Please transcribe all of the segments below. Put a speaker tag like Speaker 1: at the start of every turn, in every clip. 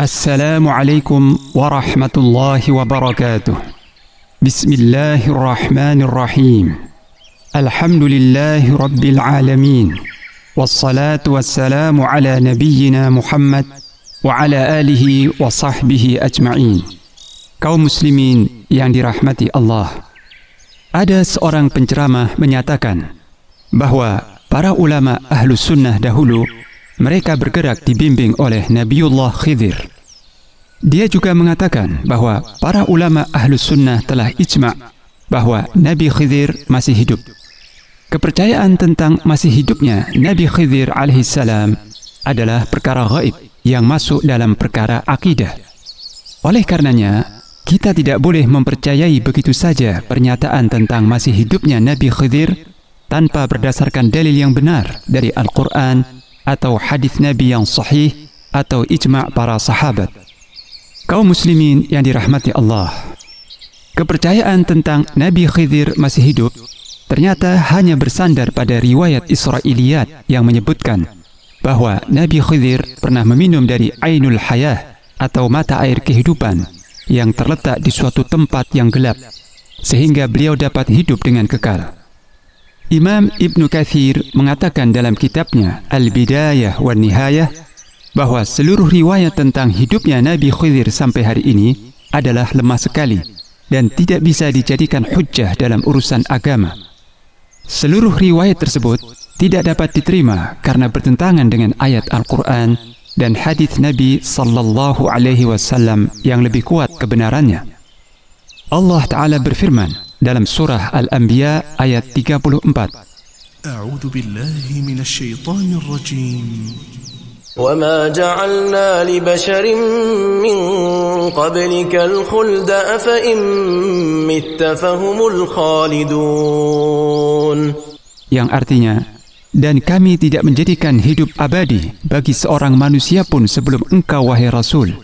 Speaker 1: Assalamualaikum warahmatullahi wabarakatuh. Bismillahirrahmanirrahim. Alhamdulillahi rabbil alamin. Wassalatu wassalamu ala nabiyyina Muhammad wa ala alihi wa sahbihi ajma'in. Kaum muslimin yang dirahmati Allah, ada seorang penceramah menyatakan bahwa para ulama ahlus sunnah dahulu mereka bergerak dibimbing oleh Nabiullah Khidir. Dia juga mengatakan bahwa para ulama ahlus sunnah telah ijma' bahwa Nabi Khidir masih hidup. Kepercayaan tentang masih hidupnya Nabi Khidir alaihissalam adalah perkara gaib yang masuk dalam perkara akidah. Oleh karenanya, kita tidak boleh mempercayai begitu saja pernyataan tentang masih hidupnya Nabi Khidir tanpa berdasarkan dalil yang benar dari Al-Quran atau hadis Nabi yang sahih atau ijma' para sahabat. Kaum muslimin yang dirahmati Allah, kepercayaan tentang Nabi Khidir masih hidup ternyata hanya bersandar pada riwayat Israiliyat yang menyebutkan bahwa Nabi Khidir pernah meminum dari Ainul Hayah atau mata air kehidupan yang terletak di suatu tempat yang gelap sehingga beliau dapat hidup dengan kekal. Imam Ibnu Katsir mengatakan dalam kitabnya Al-Bidayah wa Nihayah bahwa seluruh riwayat tentang hidupnya Nabi Khidir sampai hari ini adalah lemah sekali dan tidak bisa dijadikan hujjah dalam urusan agama. Seluruh riwayat tersebut tidak dapat diterima karena bertentangan dengan ayat Al-Quran dan hadis Nabi sallallahu alaihi wasallam yang lebih kuat kebenarannya. Allah Ta'ala berfirman dalam surah Al-Anbiya ayat 34.
Speaker 2: A'udzu billahi minasy syaithanir rajim.
Speaker 3: Wa ma ja'alna li basharin min qablikal khulda afa in mitta fahumul khalidun. Yang artinya, dan kami tidak menjadikan hidup abadi bagi seorang manusia pun sebelum engkau wahai Rasul.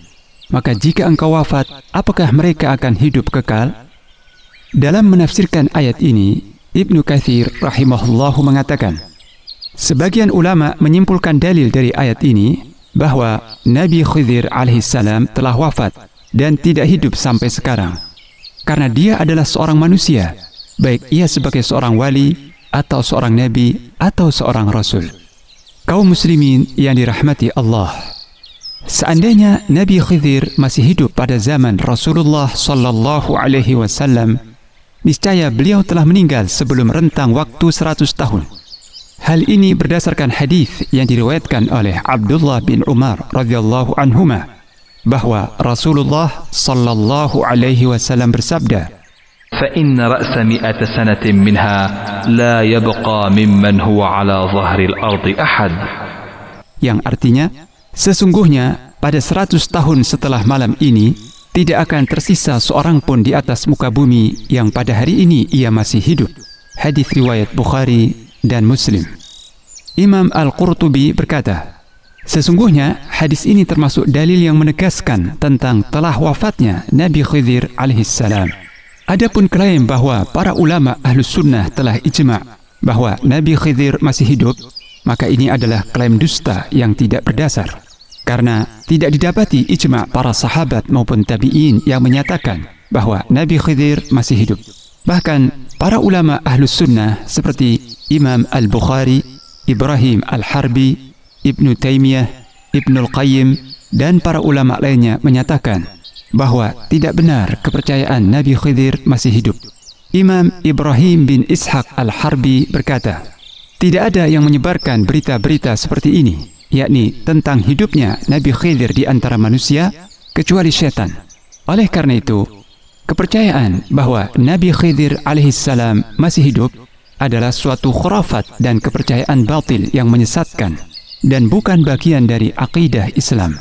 Speaker 3: Maka jika engkau wafat, apakah mereka akan hidup kekal? Dalam menafsirkan ayat ini, Ibnu Katsir rahimahullahu mengatakan, sebagian ulama menyimpulkan dalil dari ayat ini bahwa Nabi Khidir alaihissalam telah wafat dan tidak hidup sampai sekarang. Karena dia adalah seorang manusia, baik ia sebagai seorang wali atau seorang nabi atau seorang rasul. Kaum muslimin yang dirahmati Allah, seandainya Nabi Khidir masih hidup pada zaman Rasulullah sallallahu alaihi wasallam, niscaya beliau telah meninggal sebelum rentang waktu 100 tahun. Hal ini berdasarkan hadis yang diriwayatkan oleh Abdullah bin Umar radhiyallahu anhuma bahwa Rasulullah sallallahu alaihi wasallam bersabda,
Speaker 4: "Fa inna ra'sa mi'ata sanatin minha la yabqa mimman huwa 'ala dhahril ardi ahad."
Speaker 1: Yang artinya, sesungguhnya pada 100 tahun setelah malam ini tidak akan tersisa seorang pun di atas muka bumi yang pada hari ini ia masih hidup. Hadis riwayat Bukhari dan Muslim. Imam Al-Qurtubi berkata, sesungguhnya hadis ini termasuk dalil yang menegaskan tentang telah wafatnya Nabi Khidir alaihissalam. Adapun klaim bahwa para ulama ahlus sunnah telah ijma' bahwa Nabi Khidir masih hidup, maka ini adalah klaim dusta yang tidak berdasar. Karena tidak didapati ijma' para sahabat maupun tabi'in yang menyatakan bahwa Nabi Khidir masih hidup. Bahkan para ulama ahlus sunnah seperti Imam Al-Bukhari, Ibrahim Al-Harbi, Ibnu Taimiyah, Ibnul Qayyim, dan para ulama lainnya menyatakan bahwa tidak benar kepercayaan Nabi Khidir masih hidup. Imam Ibrahim bin Ishaq Al-Harbi berkata, tidak ada yang menyebarkan berita-berita seperti ini, yakni tentang hidupnya Nabi Khidir di antara manusia, kecuali syaitan. Oleh karena itu, kepercayaan bahwa Nabi Khidir alaihissalam masih hidup adalah suatu khurafat dan kepercayaan batil yang menyesatkan dan bukan bagian dari akidah Islam.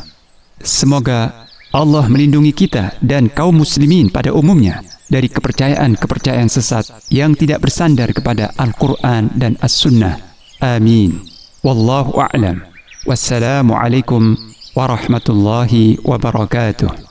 Speaker 1: Semoga Allah melindungi kita dan kaum muslimin pada umumnya dari kepercayaan-kepercayaan sesat yang tidak bersandar kepada Al-Quran dan As-Sunnah. Amin. Wallahu a'lam. Wassalamualaikum warahmatullahi wabarakatuh.